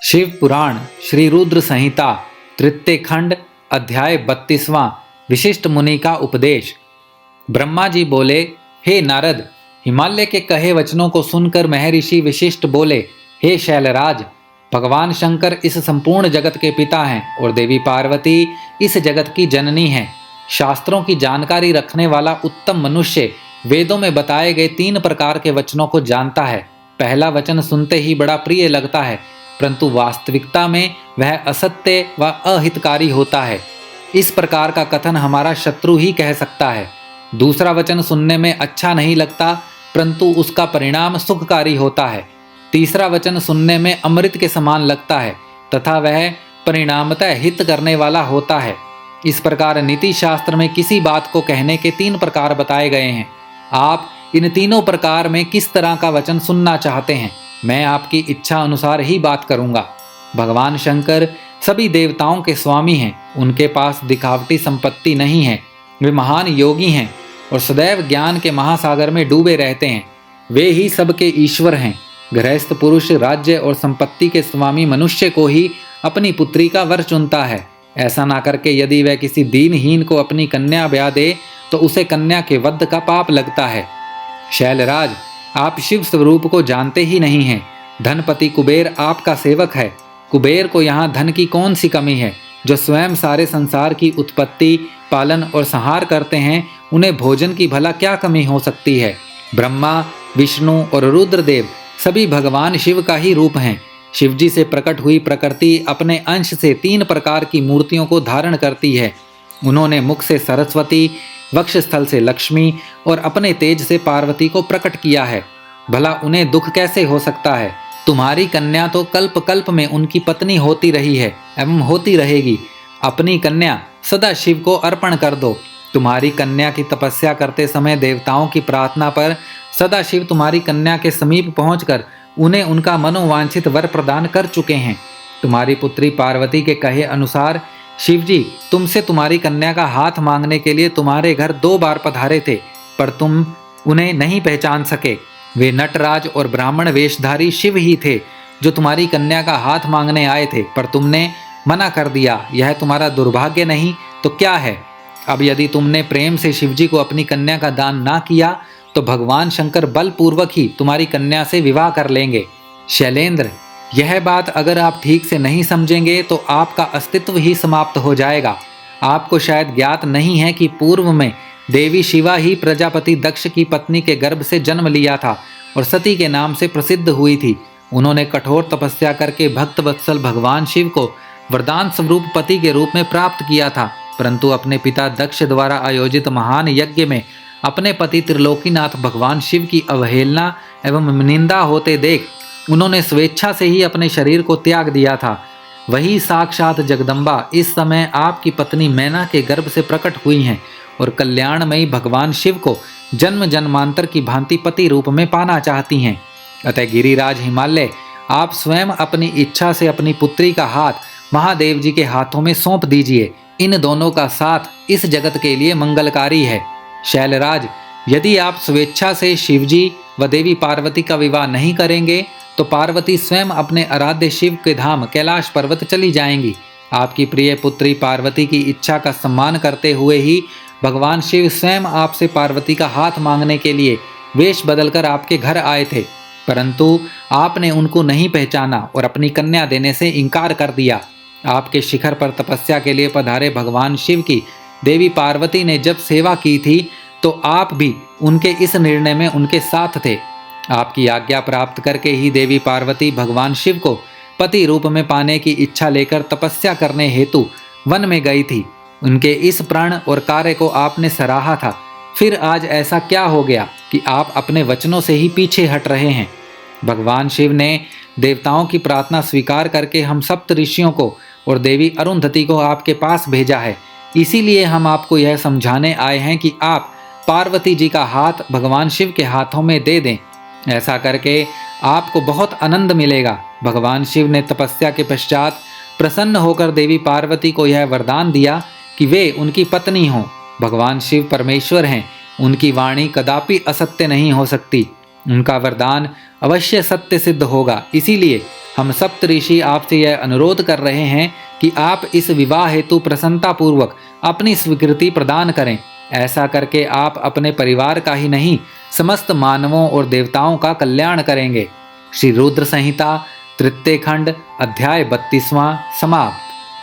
शिव पुराण श्री रुद्र संहिता तृतीय खंड अध्याय 32वां विशिष्ट मुनि का उपदेश। ब्रह्मा जी बोले, हे नारद, हिमालय के कहे वचनों को सुनकर महर्षि विशिष्ट बोले, हे शैलराज, भगवान शंकर इस संपूर्ण जगत के पिता हैं और देवी पार्वती इस जगत की जननी हैं। शास्त्रों की जानकारी रखने वाला उत्तम मनुष्य वेदों में बताए गए 3 प्रकार के वचनों को जानता है। पहला वचन सुनते ही बड़ा प्रिय लगता है, परंतु वास्तविकता में वह असत्य व अहितकारी होता है। इस प्रकार का कथन हमारा शत्रु ही कह सकता है। दूसरा वचन सुनने में अच्छा नहीं लगता, परंतु उसका परिणाम सुखकारी होता है। तीसरा वचन सुनने में अमृत के समान लगता है तथा वह परिणामतः हित करने वाला होता है। इस प्रकार नीति शास्त्र में किसी बात को कहने के 3 प्रकार बताए गए हैं। आप इन तीनों प्रकार में किस तरह का वचन सुनना चाहते हैं, मैं आपकी इच्छा अनुसार ही बात करूंगा। भगवान शंकर सभी देवताओं के स्वामी हैं। उनके पास दिखावटी संपत्ति नहीं है। वे महान योगी हैं और सदैव ज्ञान के महासागर में डूबे रहते हैं। वे ही सबके ईश्वर हैं। गृहस्थ पुरुष राज्य और संपत्ति के स्वामी मनुष्य को ही अपनी पुत्री का वर चुनता है। ऐसा ना करके यदि वह किसी दीनहीन को अपनी कन्या ब्याह दे तो उसे कन्या के वध का पाप लगता है। शैलराज, आप शिव स्वरूप को जानते ही नहीं हैं। धनपति कुबेर आपका सेवक है। कुबेर को यहाँ धन की कौन सी कमी है? जो स्वयं सारे संसार की उत्पत्ति, पालन और संहार करते हैं, उन्हें भोजन की भला क्या कमी हो सकती है? ब्रह्मा, विष्णु और रुद्रदेव सभी भगवान शिव का ही रूप हैं। शिवजी से प्रकट हुई प्रकृति अपने अंश से 3 प्रकार की मूर्तियों को धारण करती है। उन्होंने मुख से सरस्वती, वक्षस्थल से लक्ष्मी और अपने तेज से पार्वती को प्रकट किया है। भला उन्हें दुख कैसे हो सकता है? तुम्हारी कन्या तो कल्प कल्प में उनकी पत्नी होती रही है एवं होती रहेगी। अपनी कन्या सदा शिव को अर्पण कर दो। तुम्हारी कन्या की तपस्या करते समय देवताओं की प्रार्थना पर सदा शिव तुम्हारी कन्या के समीप पहुंचकर उन्हें उनका मनोवांछित वर प्रदान कर चुके हैं। तुम्हारी पुत्री पार्वती के कहे अनुसार शिवजी तुमसे तुम्हारी कन्या का हाथ मांगने के लिए तुम्हारे घर 2 बार पधारे थे, पर तुम उन्हें नहीं पहचान सके। वे नटराज और ब्राह्मण वेशधारी शिव ही थे जो तुम्हारी कन्या का हाथ मांगने आए थे, पर तुमने मना कर दिया। यह तुम्हारा दुर्भाग्य नहीं तो क्या है? अब यदि तुमने प्रेम से शिवजी को अपनी कन्या का दान ना किया तो भगवान शंकर बलपूर्वक ही तुम्हारी कन्या से विवाह कर लेंगे। शैलेंद्र, यह बात अगर आप ठीक से नहीं समझेंगे तो आपका अस्तित्व ही समाप्त हो जाएगा। आपको शायद ज्ञात नहीं है कि पूर्व में देवी शिवा ही प्रजापति दक्ष की पत्नी के गर्भ से जन्म लिया था और सती के नाम से प्रसिद्ध हुई थी। उन्होंने कठोर तपस्या करके भक्त वत्सल भगवान शिव को वरदान स्वरूप पति के रूप में प्राप्त किया था, परंतु अपने पिता दक्ष द्वारा आयोजित महान यज्ञ में अपने पति त्रिलोकीनाथ भगवान शिव की अवहेलना एवं निंदा होते देख उन्होंने स्वेच्छा से ही अपने शरीर को त्याग दिया था। वही साक्षात जगदम्बा इस समय आपकी पत्नी मैना के गर्भ से प्रकट हुई हैं और कल्याणमयी भगवान शिव को जन्म जन्मांतर की भांति पति रूप में पाना चाहती हैं। अतः गिरिराज हिमालय, आप स्वयं अपनी इच्छा से अपनी पुत्री का हाथ महादेव जी के हाथों में सौंप दीजिए। इन दोनों का साथ इस जगत के लिए मंगलकारी है। शैलराज, यदि आप स्वेच्छा से शिवजी व देवी पार्वती का विवाह नहीं करेंगे तो पार्वती स्वयं अपने आराध्य शिव के धाम कैलाश पर्वत चली जाएंगी। आपकी प्रिय पुत्री पार्वती की इच्छा का सम्मान करते हुए ही भगवान शिव स्वयं आपसे पार्वती का हाथ मांगने के लिए वेश बदलकर आपके घर आए थे, परंतु आपने उनको नहीं पहचाना और अपनी कन्या देने से इनकार कर दिया। आपके शिखर पर तपस्या के लिए पधारे भगवान शिव की देवी पार्वती ने जब सेवा की थी तो आप भी उनके इस निर्णय में उनके साथ थे। आपकी आज्ञा प्राप्त करके ही देवी पार्वती भगवान शिव को पति रूप में पाने की इच्छा लेकर तपस्या करने हेतु वन में गई थी। उनके इस प्रण और कार्य को आपने सराहा था। फिर आज ऐसा क्या हो गया कि आप अपने वचनों से ही पीछे हट रहे हैं? भगवान शिव ने देवताओं की प्रार्थना स्वीकार करके हम सप्त ऋषियों को और देवी अरुंधति को आपके पास भेजा है। इसीलिए हम आपको यह समझाने आए हैं कि आप पार्वती जी का हाथ भगवान शिव के हाथों में दे दें। ऐसा करके आपको बहुत आनंद मिलेगा। भगवान शिव ने तपस्या के पश्चात प्रसन्न होकर देवी पार्वती को यह वरदान दिया कि वे उनकी पत्नी हों। भगवान शिव परमेश्वर हैं। उनकी वाणी कदापि असत्य नहीं हो सकती। उनका वरदान अवश्य सत्य सिद्ध होगा। इसीलिए हम सप्त ऋषि आपसे यह अनुरोध कर रहे हैं कि आप इस विवाह हेतु प्रसन्नतापूर्वक अपनी स्वीकृति प्रदान करें। ऐसा करके आप अपने परिवार का ही नहीं, समस्त मानवों और देवताओं का कल्याण करेंगे। श्री रुद्र संहिता तृतीय खंड अध्याय 32वां समाप्त।